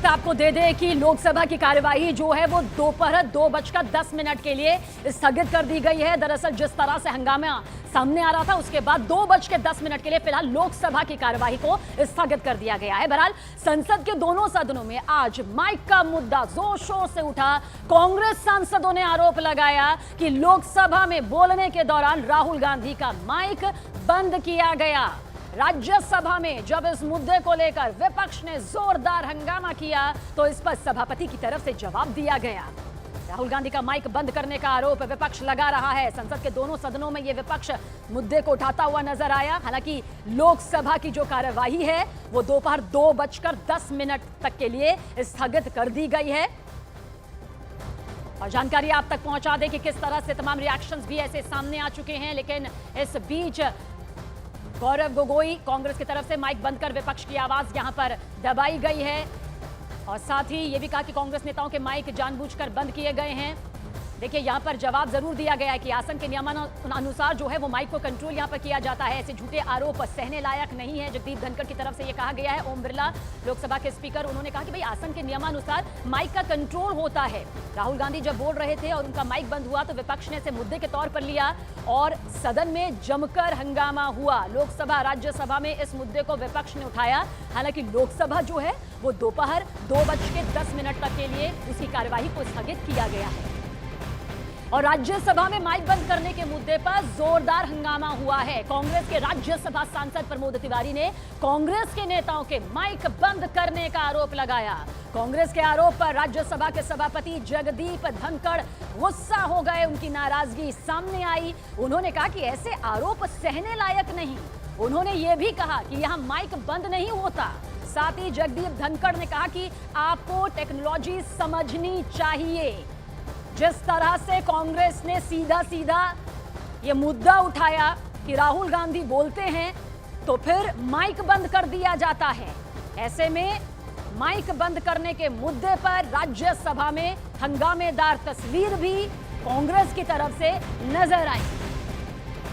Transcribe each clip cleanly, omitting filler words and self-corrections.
वक्त आपको दे दे कि लोकसभा की कार्यवाही जो है वो दोपहर 2:10 के लिए स्थगित कर दी गई है। दरअसल जिस तरह से हंगामा सामने आ रहा था उसके बाद 2:10 के लिए फिलहाल लोकसभा की कार्यवाही को स्थगित कर दिया गया है। बहरहाल संसद के दोनों सदनों में आज माइक का मुद्दा जोर शोर से उठा। कांग्रेस सांसदों ने आरोप लगाया कि लोकसभा में बोलने के दौरान राहुल गांधी का माइक बंद किया गया। राज्यसभा में जब इस मुद्दे को लेकर विपक्ष ने जोरदार हंगामा किया तो इस पर सभापति की तरफ से जवाब दिया गया। राहुल गांधी का माइक बंद करने का आरोप विपक्ष लगा रहा है। संसद के दोनों सदनों में यह विपक्ष मुद्दे को उठाता हुआ नजर आया। हालांकि लोकसभा की जो कार्यवाही है वो दोपहर 2:10 तक के लिए स्थगित कर दी गई है। और जानकारी आप तक पहुंचा दें कि किस तरह से तमाम रिएक्शंस भी ऐसे सामने आ चुके हैं। लेकिन इस बीच गौरव गोगोई कांग्रेस की तरफ से माइक बंद कर विपक्ष की आवाज यहां पर दबाई गई है और साथ ही यह भी कहा कि कांग्रेस नेताओं के माइक जानबूझकर बंद किए गए हैं। देखिए यहां पर जवाब जरूर दिया गया है कि आसन के नियमानुसार जो है वो माइक को कंट्रोल यहां पर किया जाता है। ऐसे झूठे आरोप सहने लायक नहीं है। जगदीप धनखड़ की तरफ से यह कहा गया है। ओम बिरला लोकसभा के स्पीकर उन्होंने कहा कि भाई आसन के नियमानुसार माइक का कंट्रोल होता है। राहुल गांधी जब बोल रहे थे और उनका माइक बंद हुआ तो विपक्ष ने इसे मुद्दे के तौर पर लिया और सदन में जमकर हंगामा हुआ। लोकसभा राज्यसभा में इस मुद्दे को विपक्ष ने उठाया। हालांकि लोकसभा जो है वो दोपहर 2:10 तक के लिए उसकी कार्यवाही को स्थगित किया गया है। और राज्यसभा में माइक बंद करने के मुद्दे पर जोरदार हंगामा हुआ है। कांग्रेस के राज्यसभा सांसद प्रमोद तिवारी ने कांग्रेस के नेताओं के माइक बंद करने का आरोप लगाया। कांग्रेस के आरोप पर राज्यसभा के सभापति जगदीप धनखड़ गुस्सा हो गए। उनकी नाराजगी सामने आई। उन्होंने कहा कि ऐसे आरोप सहने लायक नहीं। उन्होंने ये भी कहा कि यहां माइक बंद नहीं होता। साथ ही जगदीप धनखड़ ने कहा कि आपको टेक्नोलॉजी समझनी चाहिए। जिस तरह से कांग्रेस ने सीधा सीधा ये मुद्दा उठाया कि राहुल गांधी बोलते हैं तो फिर माइक बंद कर दिया जाता है। ऐसे में माइक बंद करने के मुद्दे पर राज्यसभा में हंगामेदार तस्वीर भी कांग्रेस की तरफ से नजर आई।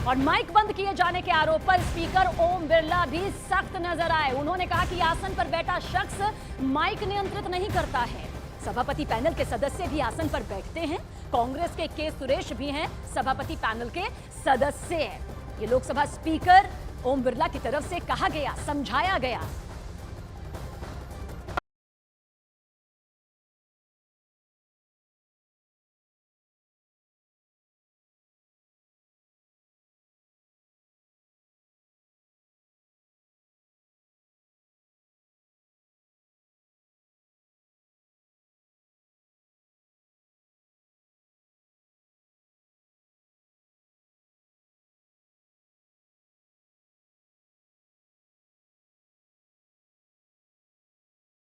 और माइक बंद किए जाने के आरोप पर स्पीकर ओम बिरला भी सख्त नजर आए। उन्होंने कहा कि आसन पर बैठा शख्स माइक नियंत्रित नहीं करता है। सभापति पैनल के सदस्य भी आसन पर बैठते हैं। कांग्रेस के सुरेश भी हैं सभापति पैनल के सदस्य हैं। ये लोकसभा स्पीकर ओम बिरला की तरफ से कहा गया, समझाया गया